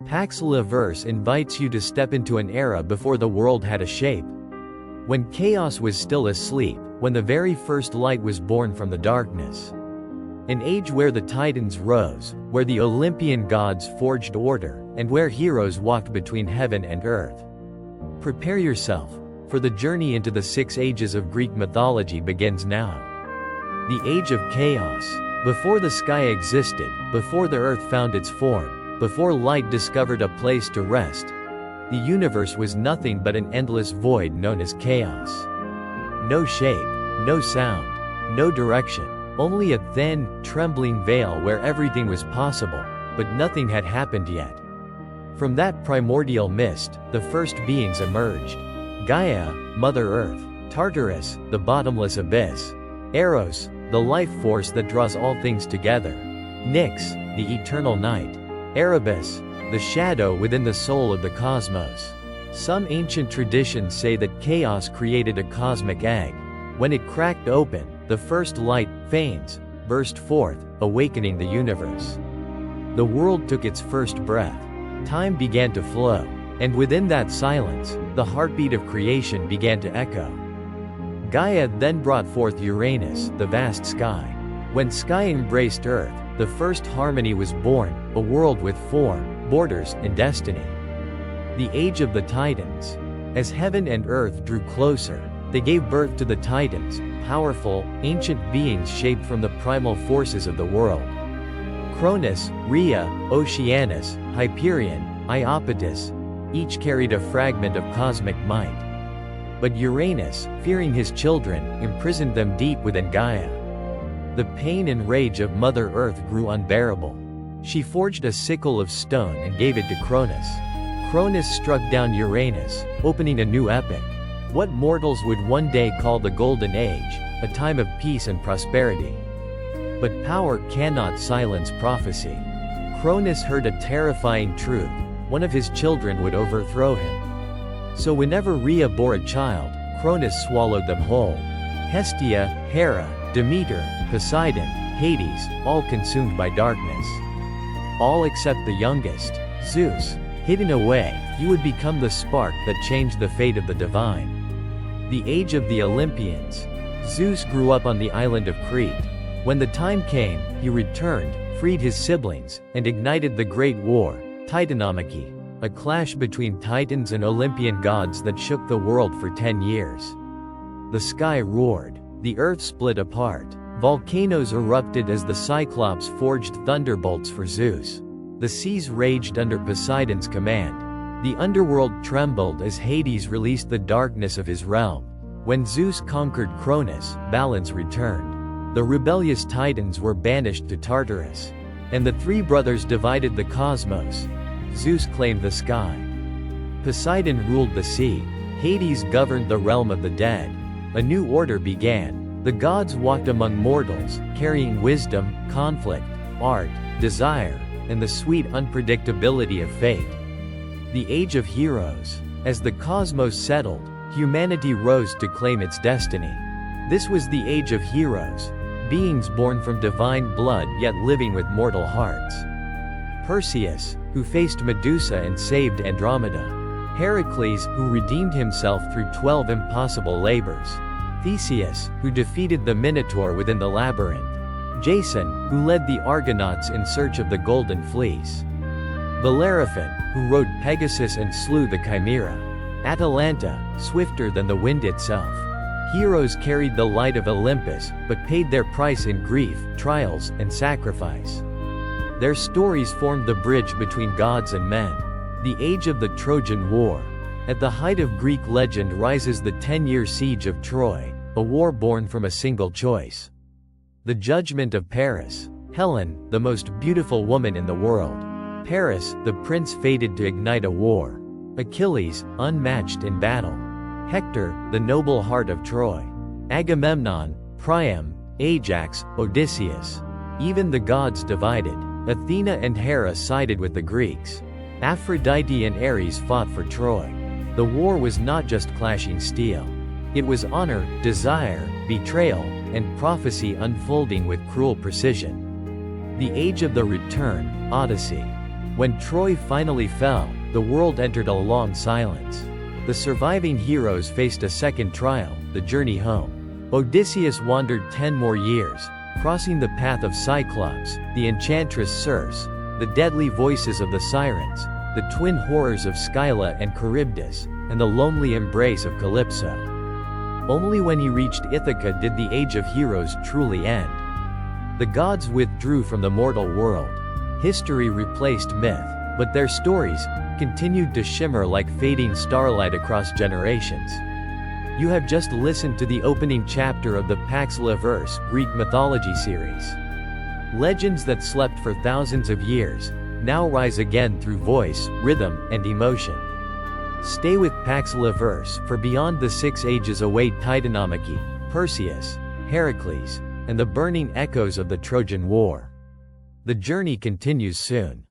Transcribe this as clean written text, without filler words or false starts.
PaxLeVerse invites you to step into an era before the world had a shape. When chaos was still asleep, when the very first light was born from the darkness. An age where the Titans rose, where the Olympian gods forged order, and where heroes walked between heaven and earth. Prepare yourself, for the journey into the 6 ages of Greek mythology begins now. The Age of Chaos. Before the sky existed, before the earth found its form, before light discovered a place to rest, the universe was nothing but an endless void known as chaos. No shape, no sound, no direction, only a thin, trembling veil where everything was possible, but nothing had happened yet. From that primordial mist, the first beings emerged. Gaia, Mother Earth; Tartarus, the bottomless abyss; Eros, the life force that draws all things together; Nyx, the eternal night; Erebus, the shadow within the soul of the cosmos. Some ancient traditions say that chaos created a cosmic egg. When it cracked open, the first light, Phanes, burst forth, awakening the universe. The world took its first breath. Time began to flow. And within that silence, the heartbeat of creation began to echo. Gaia then brought forth Uranus, the vast sky. When sky embraced Earth, the first harmony was born, a world with form, borders, and destiny. The Age of the Titans. As heaven and earth drew closer, they gave birth to the Titans, powerful, ancient beings shaped from the primal forces of the world. Cronus, Rhea, Oceanus, Hyperion, Iapetus, each carried a fragment of cosmic might. But Uranus, fearing his children, imprisoned them deep within Gaia. The pain and rage of Mother Earth grew unbearable. She forged a sickle of stone and gave it to Cronus. Cronus struck down Uranus, opening a new epoch. What mortals would one day call the Golden Age, a time of peace and prosperity. But power cannot silence prophecy. Cronus heard a terrifying truth: one of his children would overthrow him. So whenever Rhea bore a child, Cronus swallowed them whole. Hestia, Hera, Demeter, Poseidon, Hades, all consumed by darkness. All except the youngest, Zeus. Hidden away, he would become the spark that changed the fate of the divine. The Age of the Olympians. Zeus grew up on the island of Crete. When the time came, he returned, freed his siblings, and ignited the Great War, Titanomachy, a clash between titans and Olympian gods that shook the world for 10 years. The sky roared. The earth split apart. Volcanoes erupted as the Cyclops forged thunderbolts for Zeus. The seas raged under Poseidon's command. The underworld trembled as Hades released the darkness of his realm. When Zeus conquered Cronus, balance returned. The rebellious titans were banished to Tartarus. And the 3 brothers divided the cosmos. Zeus claimed the sky. Poseidon ruled the sea. Hades governed the realm of the dead. A new order began. The gods walked among mortals, carrying wisdom, conflict, art, desire, and the sweet unpredictability of fate. The Age of Heroes. As the cosmos settled, humanity rose to claim its destiny. This was the Age of Heroes, beings born from divine blood yet living with mortal hearts. Perseus, who faced Medusa and saved Andromeda. Heracles, who redeemed himself through 12 impossible labors. Theseus, who defeated the Minotaur within the labyrinth. Jason, who led the Argonauts in search of the Golden Fleece. Bellerophon, who rode Pegasus and slew the Chimera. Atalanta, swifter than the wind itself. Heroes carried the light of Olympus, but paid their price in grief, trials, and sacrifice. Their stories formed the bridge between gods and men. The Age of the Trojan War. At the height of Greek legend rises the 10-year siege of Troy, a war born from a single choice. The judgment of Paris. Helen, the most beautiful woman in the world. Paris, the prince fated to ignite a war. Achilles, unmatched in battle. Hector, the noble heart of Troy. Agamemnon, Priam, Ajax, Odysseus. Even the gods divided. Athena and Hera sided with the Greeks. Aphrodite and Ares fought for Troy. The war was not just clashing steel. It was honor, desire, betrayal, and prophecy unfolding with cruel precision. The Age of the Return, Odyssey. When Troy finally fell, the world entered a long silence. The surviving heroes faced a second trial, the journey home. Odysseus wandered 10 more years, crossing the path of Cyclops, the enchantress Circe, the deadly voices of the sirens, the twin horrors of Scylla and Charybdis, and the lonely embrace of Calypso. Only when he reached Ithaca did the age of heroes truly end. The gods withdrew from the mortal world. History replaced myth, but their stories continued to shimmer like fading starlight across generations. You have just listened to the opening chapter of the PaxLeVerse Greek mythology series. Legends that slept for thousands of years now rise again through voice, rhythm, and emotion. Stay with PaxLeVerse, for beyond the 6 ages await Titanomachy, Perseus, Heracles, and the burning echoes of the Trojan War. The journey continues soon.